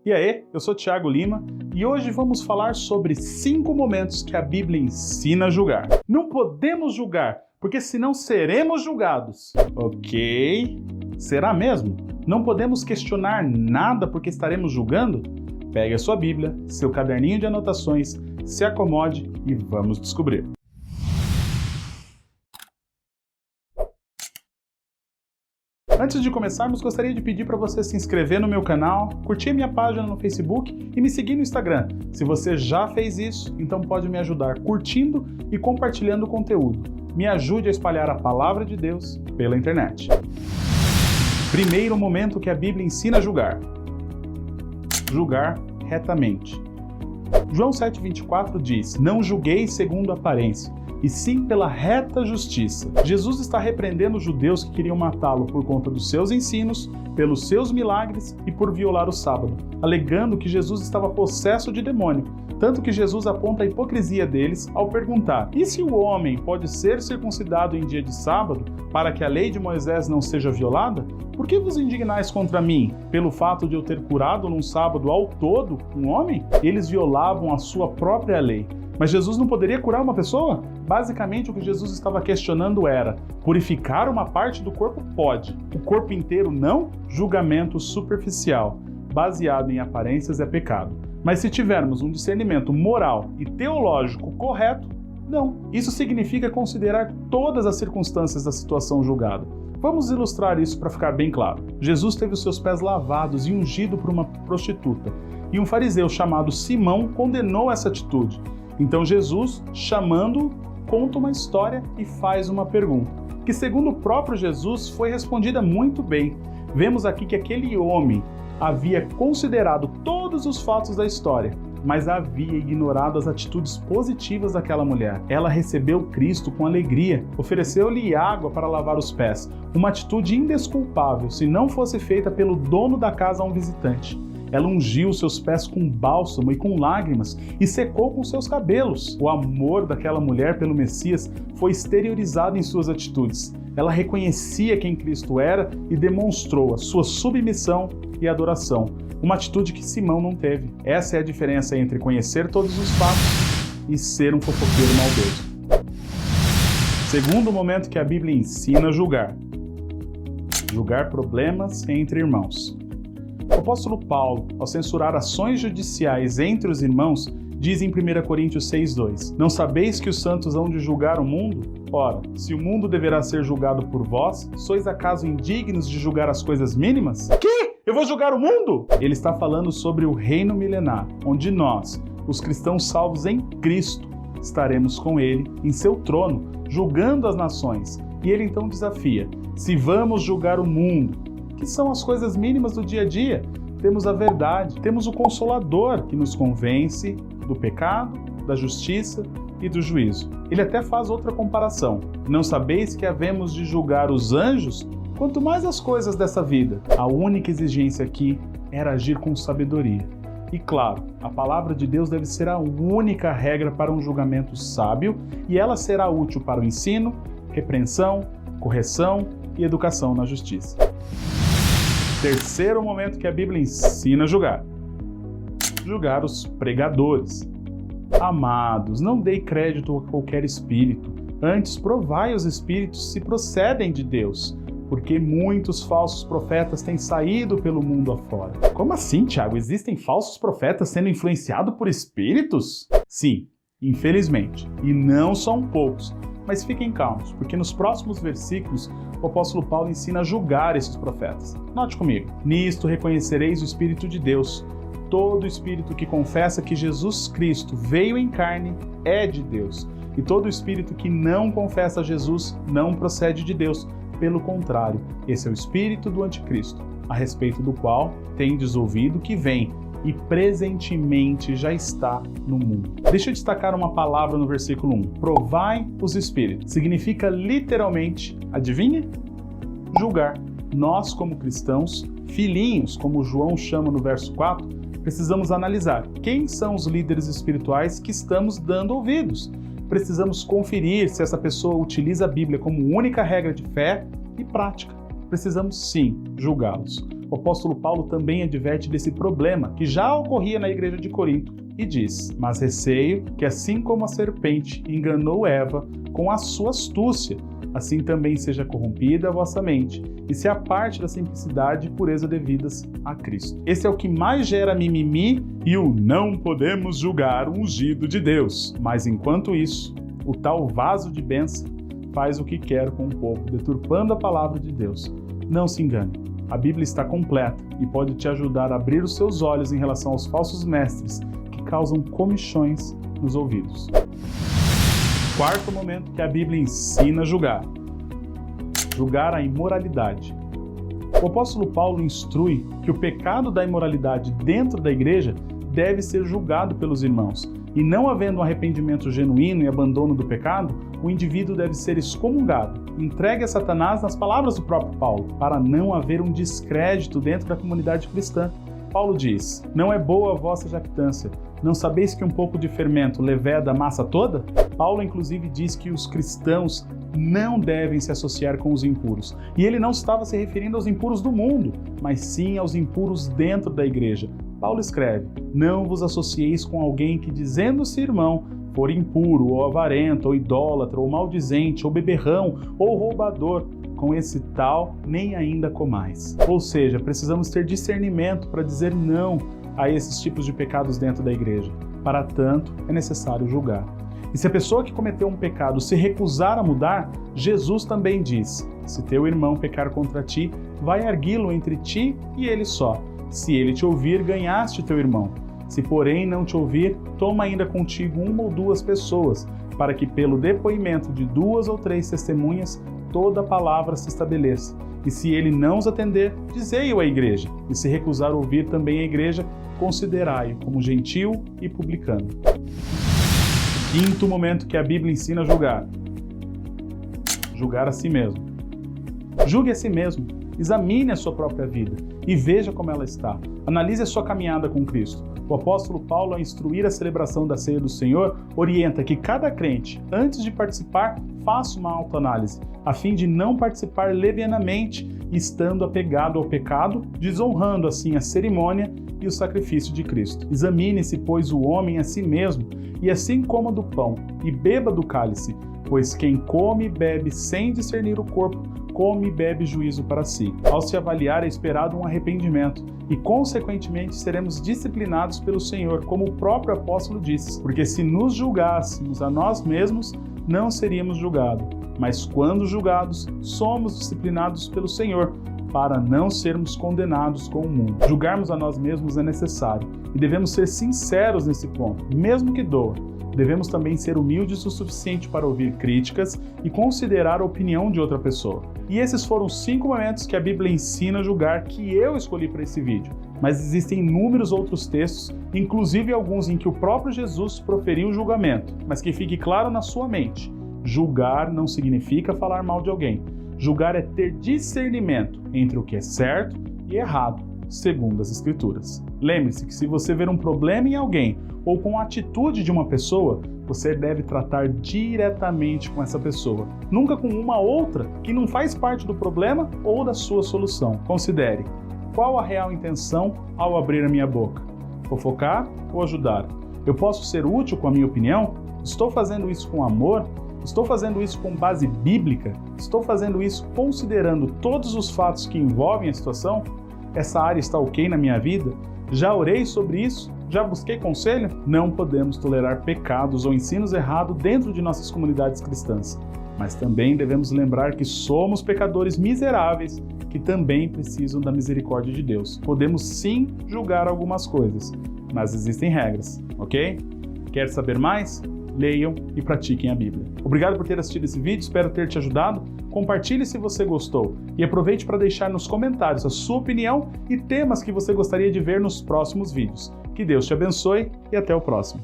E aí, eu sou Thiago Lima e hoje vamos falar sobre 5 momentos que a Bíblia ensina a julgar. Não podemos julgar, porque senão seremos julgados. Ok? Será mesmo? Não podemos questionar nada porque estaremos julgando? Pegue a sua Bíblia, seu caderninho de anotações, se acomode e vamos descobrir. Antes de começarmos, gostaria de pedir para você se inscrever no meu canal, curtir minha página no Facebook e me seguir no Instagram. Se você já fez isso, então pode me ajudar curtindo e compartilhando o conteúdo. Me ajude a espalhar a palavra de Deus pela internet. Primeiro momento que a Bíblia ensina a julgar. Julgar retamente. João 7,24 diz: "Não julgueis segundo a aparência, e sim pela reta justiça." Jesus está repreendendo os judeus que queriam matá-lo por conta dos seus ensinos, pelos seus milagres e por violar o sábado, alegando que Jesus estava possesso de demônio. Tanto que Jesus aponta a hipocrisia deles ao perguntar: e se o homem pode ser circuncidado em dia de sábado, para que a lei de Moisés não seja violada? Por que vos indignais contra mim, pelo fato de eu ter curado num sábado ao todo um homem? Eles violavam a sua própria lei. Mas Jesus não poderia curar uma pessoa? Basicamente, o que Jesus estava questionando era: purificar uma parte do corpo pode, o corpo inteiro não? Julgamento superficial, baseado em aparências, é pecado. Mas se tivermos um discernimento moral e teológico correto, não. Isso significa considerar todas as circunstâncias da situação julgada. Vamos ilustrar isso para ficar bem claro. Jesus teve os seus pés lavados e ungido por uma prostituta, e um fariseu chamado Simão condenou essa atitude. Então Jesus, chamando-o, conta uma história e faz uma pergunta, que segundo o próprio Jesus foi respondida muito bem. Vemos aqui que aquele homem havia considerado todos os fatos da história, mas havia ignorado as atitudes positivas daquela mulher. Ela recebeu Cristo com alegria, ofereceu-lhe água para lavar os pés, uma atitude indesculpável se não fosse feita pelo dono da casa a um visitante. Ela ungiu seus pés com bálsamo e com lágrimas e secou com seus cabelos. O amor daquela mulher pelo Messias foi exteriorizado em suas atitudes. Ela reconhecia quem Cristo era e demonstrou a sua submissão e adoração, uma atitude que Simão não teve. Essa é a diferença entre conhecer todos os fatos e ser um fofoqueiro maldoso. Segundo momento que a Bíblia ensina a julgar. Julgar problemas entre irmãos. O apóstolo Paulo, ao censurar ações judiciais entre os irmãos, diz em 1 Coríntios 6,2: "Não sabeis que os santos hão de julgar o mundo? Ora, se o mundo deverá ser julgado por vós, sois acaso indignos de julgar as coisas mínimas?" Que? Eu vou julgar o mundo? Ele está falando sobre o reino milenar, onde nós, os cristãos salvos em Cristo, estaremos com ele em seu trono, julgando as nações. E ele então desafia: se vamos julgar o mundo, que são as coisas mínimas do dia a dia, temos a verdade, temos o Consolador que nos convence do pecado, da justiça e do juízo. Ele até faz outra comparação: não sabeis que havemos de julgar os anjos? Quanto mais as coisas dessa vida. A única exigência aqui era agir com sabedoria. E claro, a palavra de Deus deve ser a única regra para um julgamento sábio, e ela será útil para o ensino, repreensão, correção e educação na justiça. Terceiro momento que a Bíblia ensina a julgar. Julgar os pregadores. Amados, não dei crédito a qualquer espírito, antes provai os espíritos se procedem de Deus, porque muitos falsos profetas têm saído pelo mundo afora. Como assim, Thiago? Existem falsos profetas sendo influenciados por espíritos? Sim, infelizmente, e não são poucos. Mas fiquem calmos, porque nos próximos versículos o apóstolo Paulo ensina a julgar esses profetas. Note comigo: nisto reconhecereis o Espírito de Deus. Todo espírito que confessa que Jesus Cristo veio em carne é de Deus. E todo espírito que não confessa Jesus não procede de Deus. Pelo contrário, esse é o espírito do anticristo, a respeito do qual tendes ouvido que vem e presentemente já está no mundo. Deixa eu destacar uma palavra no versículo 1. Provai os espíritos. Significa literalmente, adivinha? Julgar. Nós, como cristãos, filhinhos, como João chama no verso 4, precisamos analisar quem são os líderes espirituais que estamos dando ouvidos. Precisamos conferir se essa pessoa utiliza a Bíblia como única regra de fé e prática. precisamos sim julgá-los. O apóstolo Paulo também adverte desse problema que já ocorria na igreja de Corinto e diz: mas receio que assim como a serpente enganou Eva com a sua astúcia, assim também seja corrompida a vossa mente, e se aparte da simplicidade e pureza devidas a Cristo. Esse é o que mais gera mimimi e o não podemos julgar o ungido de Deus. Mas enquanto isso, o tal vaso de bênção faz o que quer com o povo, deturpando a palavra de Deus. Não se engane, a Bíblia está completa e pode te ajudar a abrir os seus olhos em relação aos falsos mestres que causam comichões nos ouvidos. Quarto momento que a Bíblia ensina a julgar. Julgar a imoralidade. O apóstolo Paulo instrui que o pecado da imoralidade dentro da igreja deve ser julgado pelos irmãos, e não havendo um arrependimento genuíno e abandono do pecado, o indivíduo deve ser excomungado, entregue a Satanás nas palavras do próprio Paulo, para não haver um descrédito dentro da comunidade cristã. Paulo diz: não é boa a vossa jactância, não sabeis que um pouco de fermento leveda a massa toda? Paulo inclusive diz que os cristãos não devem se associar com os impuros. E ele não estava se referindo aos impuros do mundo, mas sim aos impuros dentro da igreja. Paulo escreve: não vos associeis com alguém que, dizendo-se irmão, for impuro, ou avarento, ou idólatra, ou maldizente, ou beberrão, ou roubador. Com esse tal, nem ainda comais. Ou seja, precisamos ter discernimento para dizer não a esses tipos de pecados dentro da igreja. Para tanto, é necessário julgar. E se a pessoa que cometeu um pecado se recusar a mudar, Jesus também diz: se teu irmão pecar contra ti, vai arguí-lo entre ti e ele só. Se ele te ouvir, ganhaste teu irmão. Se porém não te ouvir, toma ainda contigo uma ou duas pessoas, para que pelo depoimento de 2 ou 3 testemunhas toda a palavra se estabeleça. E se ele não os atender, dizei-o à igreja. E se recusar ouvir também a igreja, considerai-o como gentil e publicano. Quinto momento que a Bíblia ensina a julgar. Julgar a si mesmo. Julgue a si mesmo. Examine a sua própria vida e veja como ela está. Analise a sua caminhada com Cristo. O apóstolo Paulo, ao instruir a celebração da ceia do Senhor, orienta que cada crente, antes de participar, faça uma autoanálise, a fim de não participar levianamente, estando apegado ao pecado, desonrando assim a cerimônia e o sacrifício de Cristo. Examine-se, pois, o homem a si mesmo, e assim coma do pão, e beba do cálice, pois quem come e bebe sem discernir o corpo, come e bebe juízo para si. Ao se avaliar, é esperado um arrependimento, e consequentemente seremos disciplinados pelo Senhor, como o próprio apóstolo disse, porque se nos julgássemos a nós mesmos, não seríamos julgados, mas quando julgados, somos disciplinados pelo Senhor, para não sermos condenados com o mundo. Julgarmos a nós mesmos é necessário, e devemos ser sinceros nesse ponto, mesmo que doa. Devemos também ser humildes o suficiente para ouvir críticas e considerar a opinião de outra pessoa. E esses foram 5 momentos que a Bíblia ensina a julgar que eu escolhi para esse vídeo. Mas existem inúmeros outros textos, inclusive alguns em que o próprio Jesus proferiu o julgamento. Mas que fique claro na sua mente: julgar não significa falar mal de alguém. Julgar é ter discernimento entre o que é certo e errado, segundo as Escrituras. Lembre-se que se você ver um problema em alguém ou com a atitude de uma pessoa, você deve tratar diretamente com essa pessoa, nunca com uma outra que não faz parte do problema ou da sua solução. Considere: qual a real intenção ao abrir a minha boca? Fofocar ou ajudar? Eu posso ser útil com a minha opinião? Estou fazendo isso com amor? Estou fazendo isso com base bíblica? Estou fazendo isso considerando todos os fatos que envolvem a situação? Essa área está ok na minha vida? Já orei sobre isso? Já busquei conselho? Não podemos tolerar pecados ou ensinos errados dentro de nossas comunidades cristãs. Mas também devemos lembrar que somos pecadores miseráveis que também precisam da misericórdia de Deus. Podemos sim julgar algumas coisas, mas existem regras, ok? Quer saber mais? Leiam e pratiquem a Bíblia. Obrigado por ter assistido esse vídeo, espero ter te ajudado. Compartilhe se você gostou e aproveite para deixar nos comentários a sua opinião e temas que você gostaria de ver nos próximos vídeos. Que Deus te abençoe e até o próximo.